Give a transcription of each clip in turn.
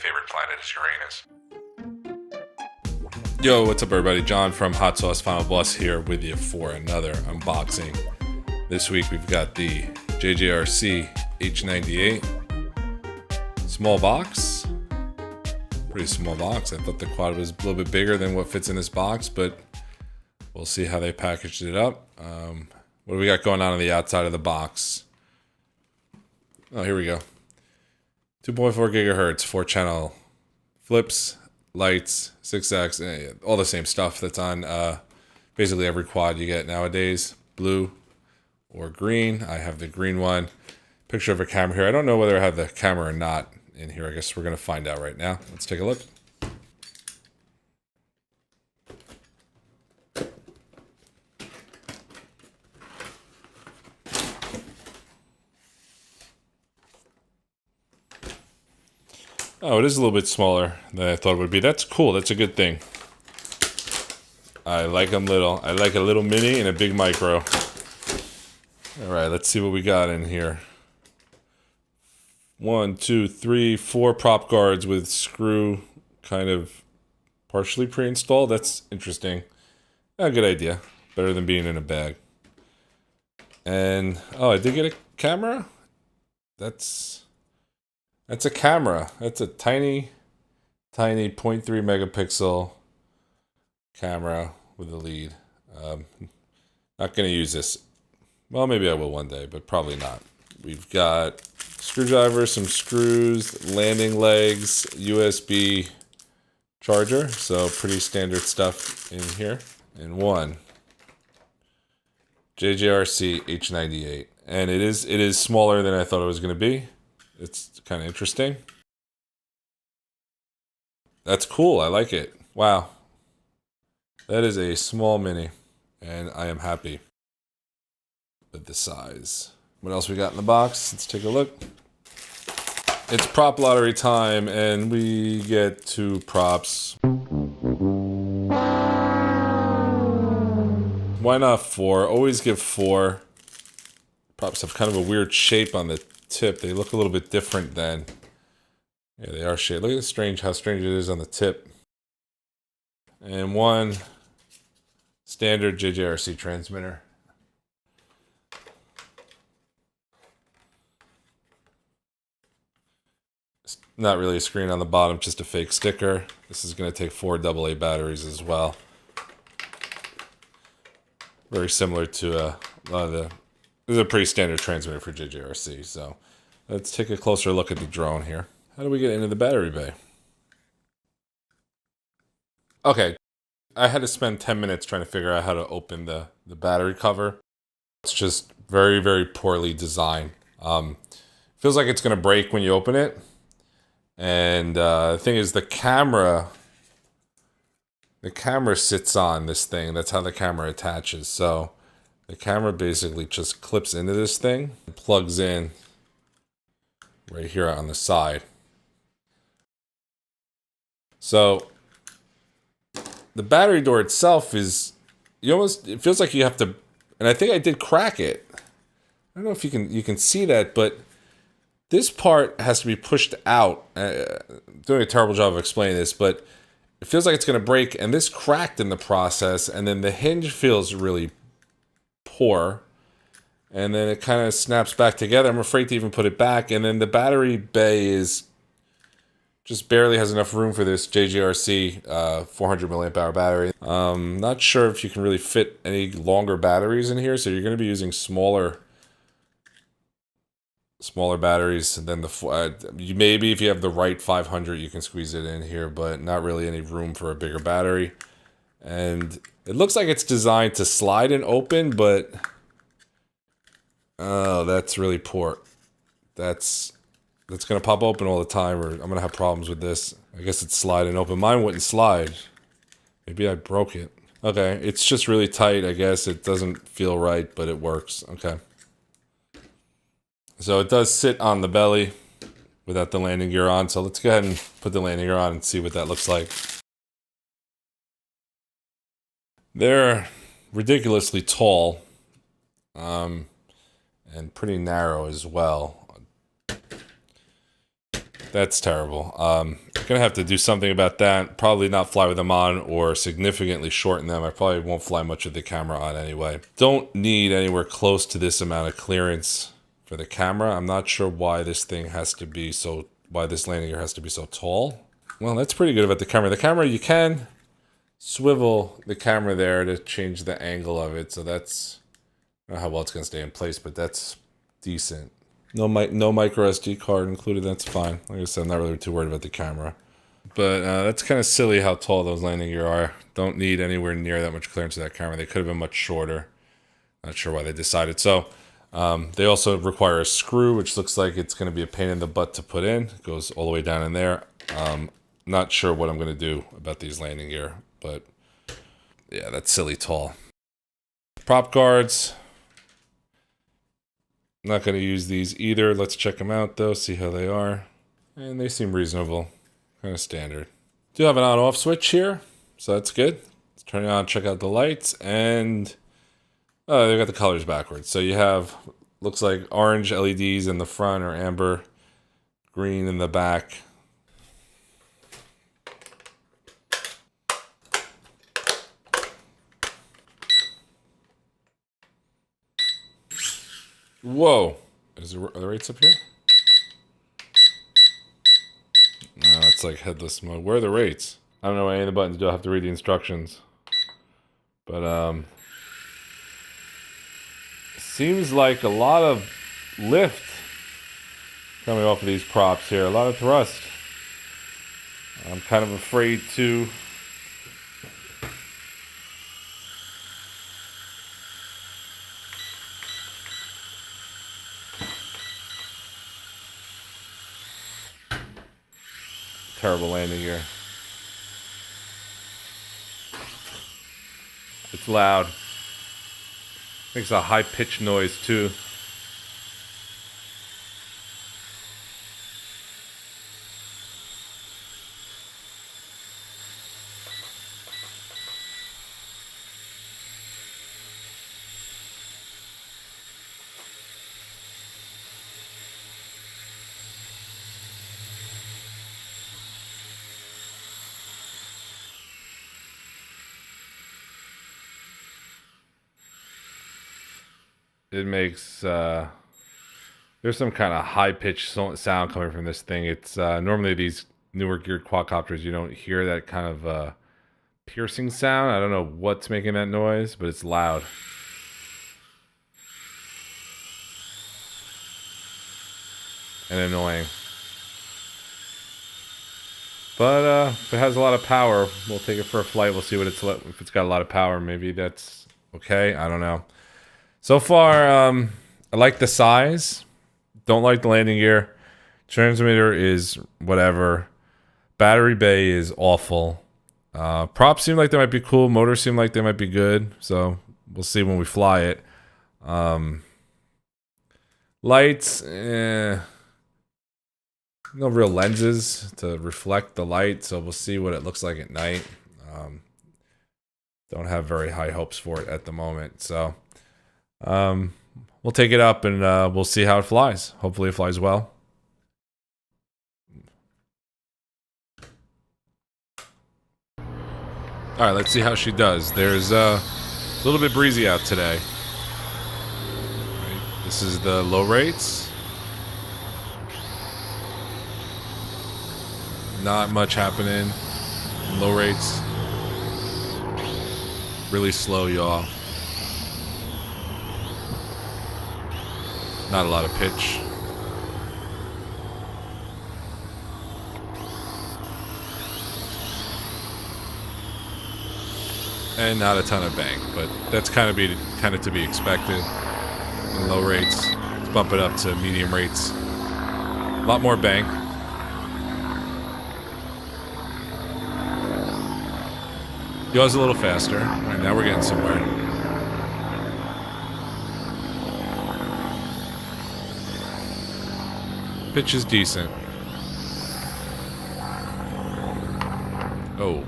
favorite planet is Uranus. Yo, what's up everybody? John from Hot Sauce Final Boss here with you for another unboxing. This week we've got the JJRC H98. Small box. Pretty small box. I thought the quad was a little bit bigger than what fits in this box, but we'll see how they packaged it up. What do we got going on the outside of the box? Oh, here we go. 2.4 gigahertz, 4-channel flips, lights, 6X, all the same stuff that's on basically every quad you get nowadays. Blue or green. I have the green one. Picture of a camera here. I don't know whether I have the camera or not in here. I guess we're going to find out right now. Let's take a look. Oh, it is a little bit smaller than I thought it would be. That's cool. That's a good thing. I like them little. I like a little mini and a big micro. All right, let's see what we got in here. 1, 2, 3, 4 prop guards with screw kind of partially pre-installed. That's interesting. A good idea. Better than being in a bag. And, oh, I did get a camera? That's a camera. That's a tiny 0.3 megapixel camera with a lead. Not going to use this. Well, maybe I will one day, but probably not. We've got screwdriver, some screws, landing legs, USB charger. So pretty standard stuff in here. And one JJRC H98. And it is smaller than I thought it was going to be. It's kind of interesting. That's cool. I like it. Wow. That is a small mini, and I am happy with the size. What else we got in the box? Let's take a look. It's prop lottery time, and we get 2 props. Why not 4? Always give 4. Props have kind of a weird shape on the tip. They look a little bit different than, yeah, they are shaped. Look at how strange it is on the tip. And one standard JJRC transmitter. It's not really a screen on the bottom, just a fake sticker. This is going to take 4 AA batteries as well. Very similar to a lot of the. This is a pretty standard transmitter for JJRC, so let's take a closer look at the drone here. How do we get into the battery bay? Okay, I had to spend 10 minutes trying to figure out how to open the battery cover. It's just very, very poorly designed. Feels like it's going to break when you open it. And the thing is, the camera sits on this thing. That's how the camera attaches. So the camera basically just clips into this thing and plugs in right here on the side. So the battery door itself is, it feels like you have to, and I think I did crack it. I don't know if you can see that, but this part has to be pushed out. I'm doing a terrible job of explaining this, but it feels like it's going to break, and this cracked in the process, and then the hinge feels really poor, and then it kind of snaps back together. I'm afraid to even put it back, and then the battery bay is just barely has enough room for this JJRC 400 milliamp hour battery. Not sure if you can really fit any longer batteries in here, so you're going to be using smaller batteries than the maybe if you have the right 500 you can squeeze it in here, but not really any room for a bigger battery. And it looks like it's designed to slide and open, but oh, that's really poor. That's gonna pop open all the time, or I'm gonna have problems with this. I guess it's slide and open. Mine wouldn't slide. Maybe I broke it. Okay, it's just really tight. I guess it doesn't feel right, but it works. Okay. So it does sit on the belly without the landing gear on. So let's go ahead and put the landing gear on and see what that looks like. They're ridiculously tall, and pretty narrow as well. That's terrible. Gonna have to do something about that. Probably not fly with them on or significantly shorten them. I probably won't fly much with the camera on anyway. Don't need anywhere close to this amount of clearance for the camera. I'm not sure why this thing has to be so, why this landing gear has to be so tall. Well, that's pretty good about the camera. The camera, you can swivel the camera there to change the angle of it. So that's, I don't know how well it's gonna stay in place, but that's decent. No micro SD card included, that's fine. Like I said, I'm not really too worried about the camera. But that's kind of silly how tall those landing gear are. Don't need anywhere near that much clearance to that camera. They could have been much shorter. Not sure why they decided so. They also require a screw, which looks like it's going to be a pain in the butt to put in. It goes all the way down in there. Not sure what I'm going to do about these landing gear, but yeah, that's silly tall. Prop guards. Not going to use these either. Let's check them out though, see how they are. And they seem reasonable. Kind of standard. Do have an on-off switch here, so that's good. Let's turn it on, check out the lights, and they've got the colors backwards. So you have, looks like orange LEDs in the front or amber, green in the back. Whoa! Are the rates up here? No, it's like headless mode. Where are the rates? I don't know what any of the buttons do. I'll have to read the instructions. But, seems like a lot of lift coming off of these props here. A lot of thrust. I'm kind of afraid to... Terrible landing gear. It's loud. Makes a high-pitched noise too. It makes, there's some kind of high-pitched sound coming from this thing. It's, normally these newer geared quadcopters, you don't hear that kind of, piercing sound. I don't know what's making that noise, but it's loud. And annoying. But, if it has a lot of power, we'll take it for a flight. We'll see what it's like. If it's got a lot of power, maybe that's okay. I don't know. So far, I like the size. Don't like the landing gear. Transmitter is whatever. Battery bay is awful. Props seem like they might be cool. Motors seem like they might be good. So we'll see when we fly it. Lights, no real lenses to reflect the light. So we'll see what it looks like at night. Don't have very high hopes for it at the moment. So... we'll take it up and we'll see how it flies. Hopefully it flies well. Alright, let's see how she does. There's a little bit breezy out today. Right, this is the low rates. Not much happening. Low rates. Really slow, y'all. Not a lot of pitch. And not a ton of bank, but that's kind of to be expected. In low rates, let's bump it up to medium rates. A lot more bank. Goes a little faster. All right, now we're getting somewhere. Pitch is decent. Oh,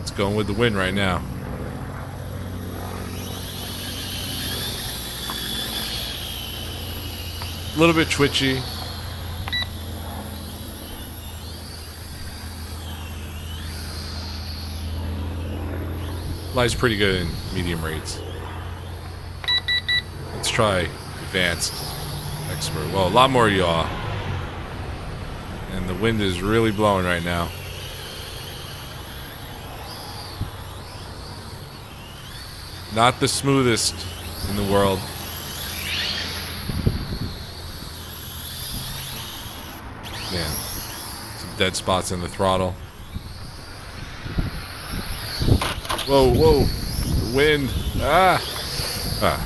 it's going with the wind right now. A little bit twitchy. Flies pretty good in medium rates. Let's try advanced expert. Well, a lot more yaw. And the wind is really blowing right now. Not the smoothest in the world. Man, some dead spots in the throttle. Whoa, whoa. The wind. Ah. Alright,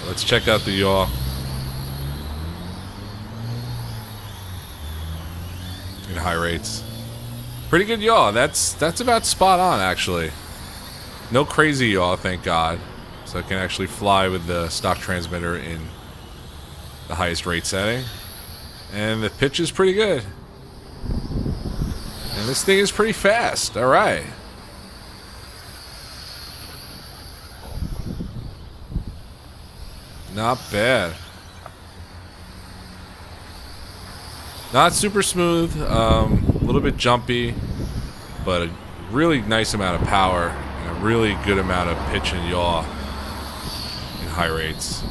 let's check out the yaw. In high rates. Pretty good yaw. That's about spot on, actually. No crazy yaw, thank God. So I can actually fly with the stock transmitter in the highest rate setting. And the pitch is pretty good. And this thing is pretty fast. Alright. Not bad. Not super smooth. A little bit jumpy. But a really nice amount of power. And a really good amount of pitch and yaw in high rates.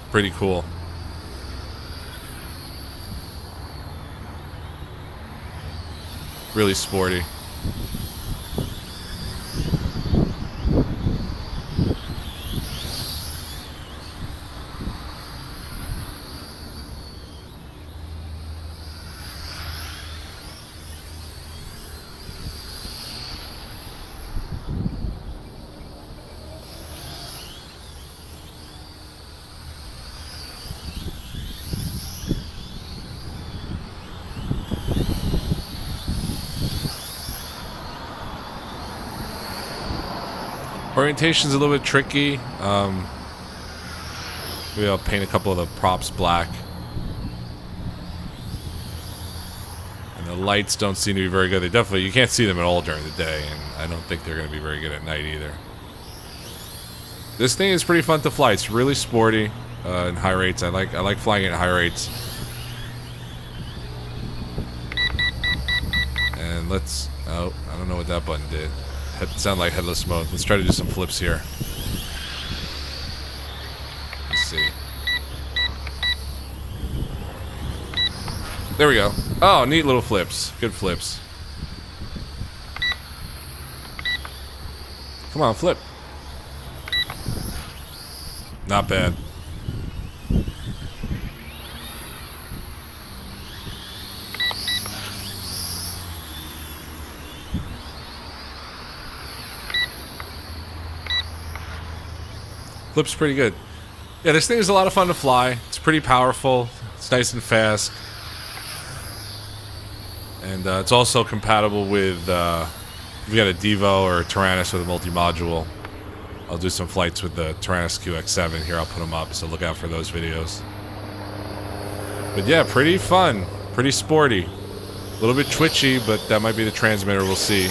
Pretty cool. Really sporty. Orientation's a little bit tricky. Maybe I'll paint a couple of the props black. And the lights don't seem to be very good. They definitely, you can't see them at all during the day, and I don't think they're going to be very good at night either. This thing is pretty fun to fly. It's really sporty in high rates. I like flying it at high rates. And let's, oh, I don't know what that button did. Sound like headless mode. Let's try to do some flips here. Let's see. There we go. Oh, neat little flips. Good flips. Come on, flip. Not bad. Flips pretty good. Yeah, this thing is a lot of fun to fly. It's pretty powerful. It's nice and fast. And it's also compatible with, if you got a Devo or a Tyrannus with a multi-module. I'll do some flights with the Tyrannus QX7 here. I'll put them up, so look out for those videos. But yeah, pretty fun. Pretty sporty. A little bit twitchy, but that might be the transmitter. We'll see.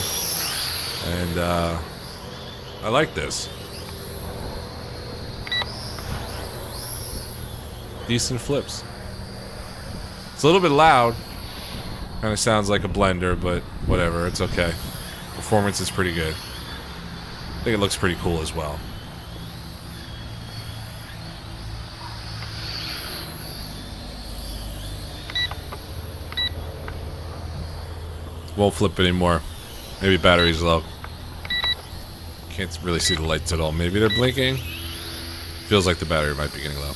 And I like this. Decent flips. It's a little bit loud. Kind of sounds like a blender, but whatever. It's okay. Performance is pretty good. I think it looks pretty cool as well. Won't flip anymore. Maybe battery's low. Can't really see the lights at all. Maybe they're blinking. Feels like the battery might be getting low.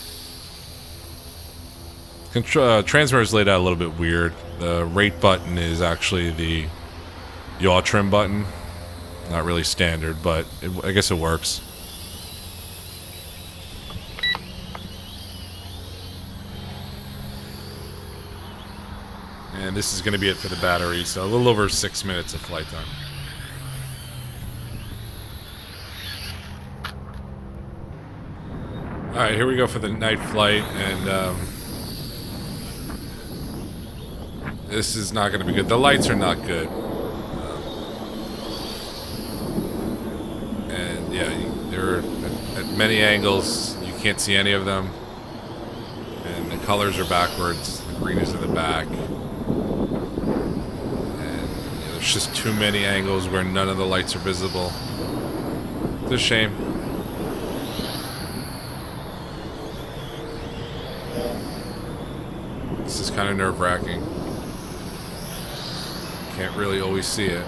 Transmitter is laid out a little bit weird. The rate button is actually the yaw trim button. Not really standard, but I guess it works. And this is going to be it for the battery, so a little over 6 minutes of flight time. Alright, here we go for the night flight, and this is not going to be good. The lights are not good. And yeah, they're at many angles. You can't see any of them. colors are backwards. The green is in the back. And there's just too many angles where none of the lights are visible. It's a shame. This is kind of nerve-wracking. Can't really always see it.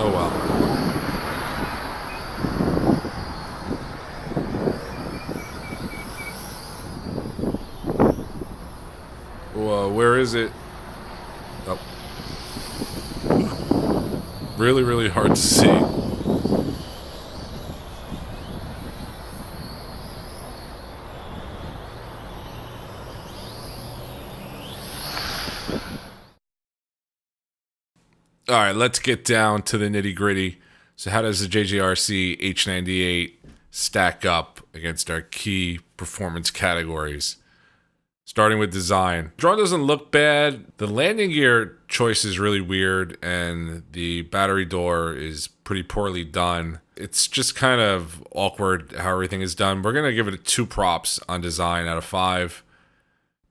Oh well. Whoa, where is it? Oh. Really, really hard to see. All right, let's get down to the nitty gritty. So how does the JJRC H98 stack up against our key performance categories? Starting with design. Drone doesn't look bad. The landing gear choice is really weird, and the battery door is pretty poorly done. It's just kind of awkward how everything is done. We're going to give it 2 props on design out of 5.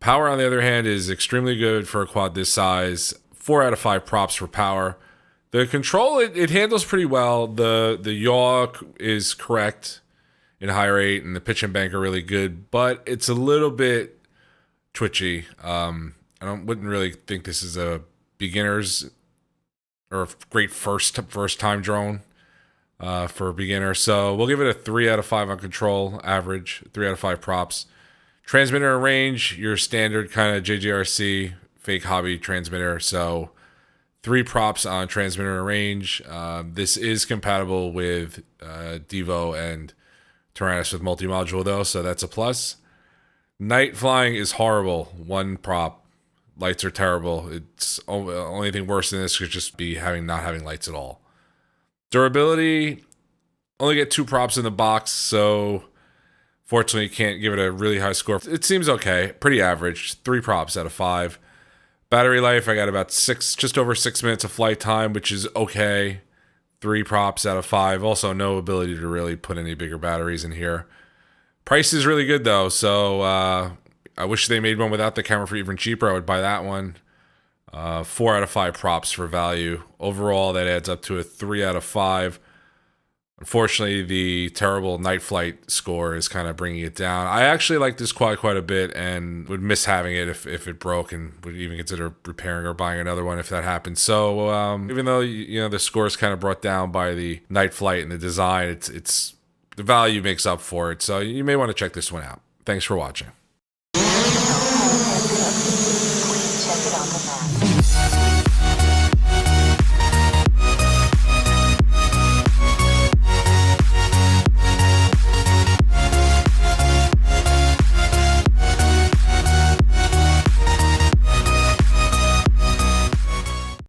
Power, on the other hand, is extremely good for a quad this size. 4 out of 5 props for power. The control, it handles pretty well. The yaw is correct in high rate, and the pitch and bank are really good, but it's a little bit twitchy. Wouldn't really think this is a beginner's or a great first time drone for a beginner. So we'll give it a 3 out of 5 on control, average. 3 out of 5 props. Transmitter and range, your standard kind of JJRC fake hobby transmitter. So 3 props on transmitter and range. This is compatible with Devo and Taranis with multi-module though, so that's a plus. Night flying is horrible. 1 prop. Lights are terrible. It's only thing worse than this could just be not having lights at all. Durability, only get 2 props in the box, so fortunately you can't give it a really high score. It seems okay, pretty average. 3 props out of 5. Battery life, I got about just over 6 minutes of flight time, which is okay. 3 props out of 5. Also, no ability to really put any bigger batteries in here. Price is really good though, so I wish they made one without the camera for even cheaper. I would buy that one. 4 out of 5 props for value. Overall, that adds up to a 3 out of 5. Unfortunately, the terrible night flight score is kind of bringing it down. I actually like this quad quite a bit and would miss having it if it broke, and would even consider repairing or buying another one if that happened. So even though the score is kind of brought down by the night flight and the design, it's the value makes up for it. So you may want to check this one out. Thanks for watching.